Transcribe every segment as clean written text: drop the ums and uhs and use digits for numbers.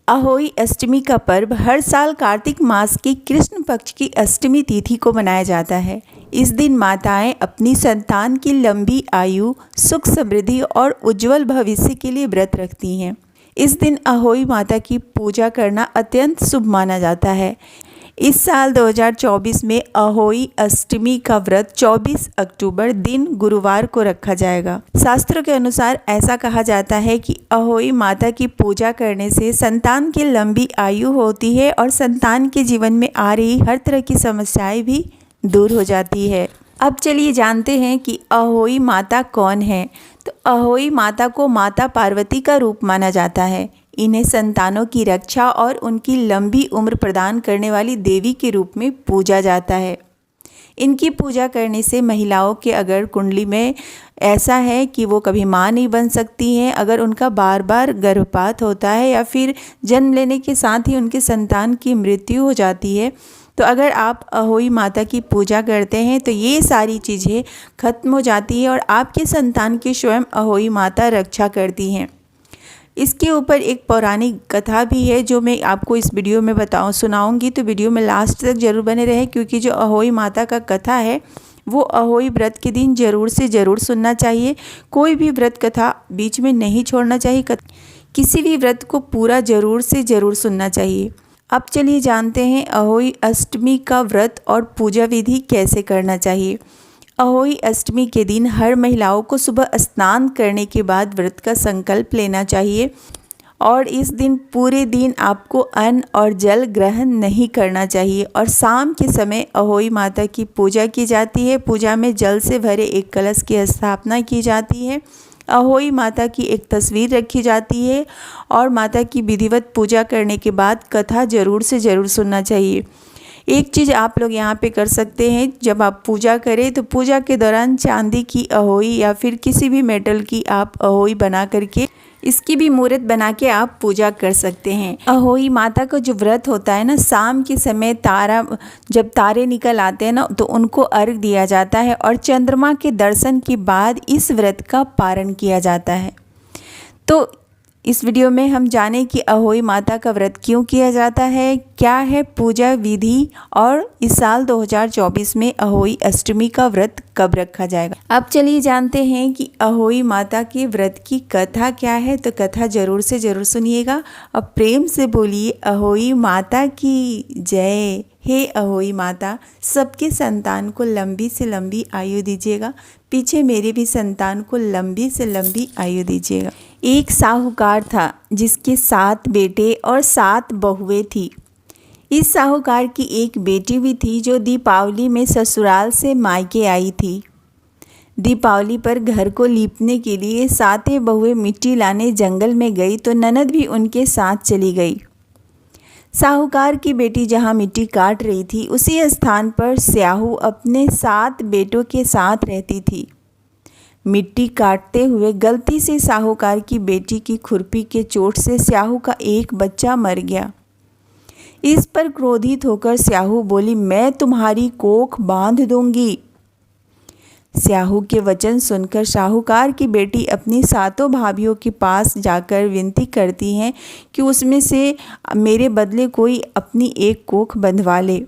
अहोई अष्टमी का पर्व हर साल कार्तिक मास की कृष्ण पक्ष की अष्टमी तिथि को मनाया जाता है। इस दिन माताएं अपनी संतान की लंबी आयु, सुख समृद्धि और उज्जवल भविष्य के लिए व्रत रखती हैं। इस दिन अहोई माता की पूजा करना अत्यंत शुभ माना जाता है। इस साल 2024 में अहोई अष्टमी का व्रत 24 अक्टूबर दिन गुरुवार को रखा जाएगा। शास्त्रों के अनुसार ऐसा कहा जाता है कि अहोई माता की पूजा करने से संतान की लंबी आयु होती है और संतान के जीवन में आ रही हर तरह की समस्याएं भी दूर हो जाती है। अब चलिए जानते हैं कि अहोई माता कौन है। तो अहोई माता को माता पार्वती का रूप माना जाता है। इन्हें संतानों की रक्षा और उनकी लंबी उम्र प्रदान करने वाली देवी के रूप में पूजा जाता है। इनकी पूजा करने से महिलाओं के अगर कुंडली में ऐसा है कि वो कभी माँ नहीं बन सकती हैं, अगर उनका बार बार गर्भपात होता है या फिर जन्म लेने के साथ ही उनके संतान की मृत्यु हो जाती है, तो अगर आप अहोई माता की पूजा करते हैं तो ये सारी चीज़ें खत्म हो जाती है और आपके संतान की स्वयं अहोई माता रक्षा करती हैं। इसके ऊपर एक पौराणिक कथा भी है जो मैं आपको इस वीडियो में सुनाऊंगी, तो वीडियो में लास्ट तक जरूर बने रहें, क्योंकि जो अहोई माता का कथा है वो अहोई व्रत के दिन ज़रूर से ज़रूर सुनना चाहिए। कोई भी व्रत कथा बीच में नहीं छोड़ना चाहिए। किसी भी व्रत को पूरा ज़रूर से ज़रूर सुनना चाहिए। अब चलिए जानते हैं अहोई अष्टमी का व्रत और पूजा विधि कैसे करना चाहिए। अहोई अष्टमी के दिन हर महिलाओं को सुबह स्नान करने के बाद व्रत का संकल्प लेना चाहिए और इस दिन पूरे दिन आपको अन्न और जल ग्रहण नहीं करना चाहिए। और शाम के समय अहोई माता की पूजा की जाती है। पूजा में जल से भरे एक कलश की स्थापना की जाती है। अहोई माता की एक तस्वीर रखी जाती है और माता की विधिवत पूजा करने के बाद कथा ज़रूर से ज़रूर सुनना चाहिए। एक चीज़ आप लोग यहाँ पे कर सकते हैं, जब आप पूजा करें तो पूजा के दौरान चांदी की अहोई या फिर किसी भी मेटल की आप अहोई बना करके इसकी भी मूर्त बना के आप पूजा कर सकते हैं। अहोई माता का जो व्रत होता है ना, शाम के समय जब तारे निकल आते हैं ना तो उनको अर्घ दिया जाता है और चंद्रमा के दर्शन के बाद इस व्रत का पारण किया जाता है। तो इस वीडियो में हम जानें कि अहोई माता का व्रत क्यों किया जाता है, क्या है पूजा विधि और इस साल 2024 में अहोई अष्टमी का व्रत कब रखा जाएगा। अब चलिए जानते हैं कि अहोई माता के व्रत की कथा क्या है। तो कथा ज़रूर से ज़रूर सुनिएगा और प्रेम से बोलिए अहोई माता की जय। हे अहोई माता, सबके संतान को लंबी से लंबी आयु दीजिएगा। पीछे मेरे भी संतान को लंबी से लंबी आयु दीजिएगा। एक साहूकार था जिसके 7 बेटे और 7 बहुएं थी। इस साहूकार की एक बेटी भी थी जो दीपावली में ससुराल से मायके आई थी। दीपावली पर घर को लीपने के लिए 7 बहुएं मिट्टी लाने जंगल में गई तो ननद भी उनके साथ चली गई। साहूकार की बेटी जहाँ मिट्टी काट रही थी उसी स्थान पर स्याहू अपने 7 बेटों के साथ रहती थी। मिट्टी काटते हुए गलती से साहूकार की बेटी की खुरपी के चोट से स्याहू का एक बच्चा मर गया। इस पर क्रोधित होकर स्याहू बोली, मैं तुम्हारी कोख बांध दूंगी। स्याहू के वचन सुनकर साहूकार की बेटी अपनी 7 भाभियों के पास जाकर विनती करती हैं कि उसमें से मेरे बदले कोई अपनी एक कोख बंधवा ले।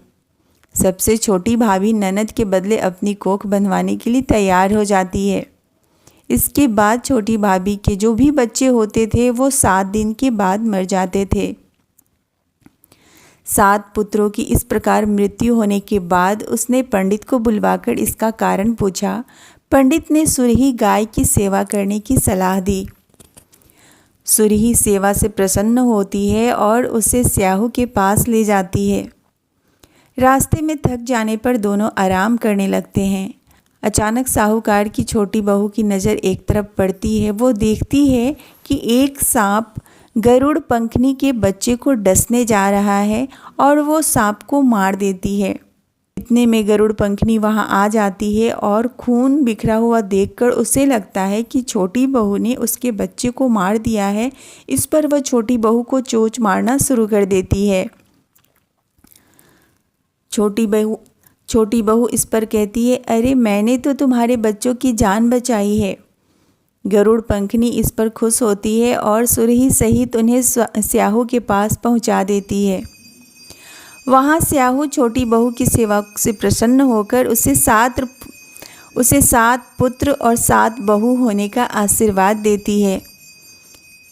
सबसे छोटी भाभी ननद के बदले अपनी कोख बंधवाने के लिए तैयार हो जाती है। इसके बाद छोटी भाभी के जो भी बच्चे होते थे वो 7 दिन के बाद मर जाते थे। 7 पुत्रों की इस प्रकार मृत्यु होने के बाद उसने पंडित को बुलवाकर इसका कारण पूछा। पंडित ने सुरही गाय की सेवा करने की सलाह दी। सुरही सेवा से प्रसन्न होती है और उसे स्याहू के पास ले जाती है। रास्ते में थक जाने पर दोनों आराम करने लगते हैं। अचानक साहूकार की छोटी बहू की नज़र एक तरफ पड़ती है। वो देखती है कि एक सांप गरुड़ पंखनी के बच्चे को डसने जा रहा है और वो सांप को मार देती है। इतने में गरुड़ पंखनी वहाँ आ जाती है और खून बिखरा हुआ देखकर उसे लगता है कि छोटी बहू ने उसके बच्चे को मार दिया है। इस पर वह छोटी बहू को चोंच मारना शुरू कर देती है। छोटी बहू इस पर कहती है, अरे मैंने तो तुम्हारे बच्चों की जान बचाई है। गरुड़ पंखनी इस पर खुश होती है और सुरही सहित उन्हें स्याहू के पास पहुंचा देती है। वहां स्याहू छोटी बहू की सेवा से प्रसन्न होकर उसे 7 पुत्र और 7 बहू होने का आशीर्वाद देती है।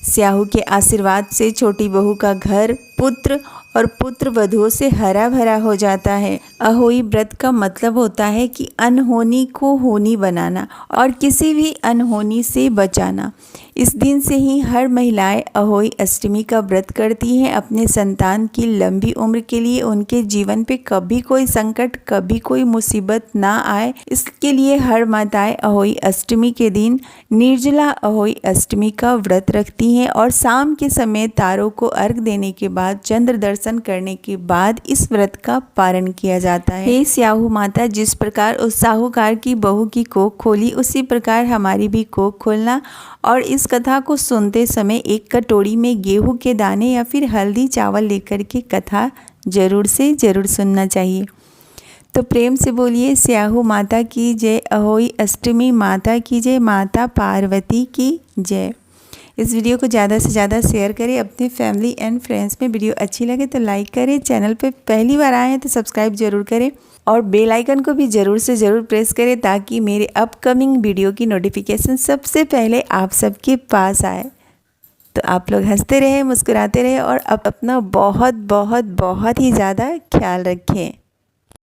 स्याहू के आशीर्वाद से छोटी बहू का घर पुत्र और पुत्र वधुओं से हरा भरा हो जाता है। अहोई व्रत का मतलब होता है कि अनहोनी को होनी बनाना और किसी भी अनहोनी से बचाना। इस दिन से ही हर महिलाएं अहोई अष्टमी का व्रत करती हैं अपने संतान की लंबी उम्र के लिए, उनके जीवन पे कभी कोई संकट, कभी कोई मुसीबत ना आए, इसके लिए हर माताएं अहोई अष्टमी के दिन निर्जला अहोई अष्टमी का व्रत रखती हैं और शाम के समय तारों को अर्घ देने के बाद, चंद्र दर्शन करने के बाद इस व्रत का पारण किया जाता है। हे स्याहू माता, जिस प्रकार उस साहूकार की बहू की कोख खोली, उसी प्रकार हमारी भी कोख खोलना और इस कथा को सुनते समय एक कटोरी में गेहूं के दाने या फिर हल्दी चावल लेकर के कथा जरूर से जरूर सुनना चाहिए। तो प्रेम से बोलिए स्याहू माता की जय, अहोई अष्टमी माता की जय, माता पार्वती की जय। इस वीडियो को ज़्यादा से ज़्यादा शेयर करें अपने फैमिली एंड फ्रेंड्स में। वीडियो अच्छी लगे तो लाइक करें, चैनल पे पहली बार आए हैं तो सब्सक्राइब जरूर करें और बेल आइकन को भी ज़रूर से ज़रूर प्रेस करें ताकि मेरे अपकमिंग वीडियो की नोटिफिकेशन सबसे पहले आप सबके पास आए। तो आप लोग हंसते रहें, मुस्कुराते रहें और अपना बहुत बहुत बहुत ही ज़्यादा ख्याल रखें।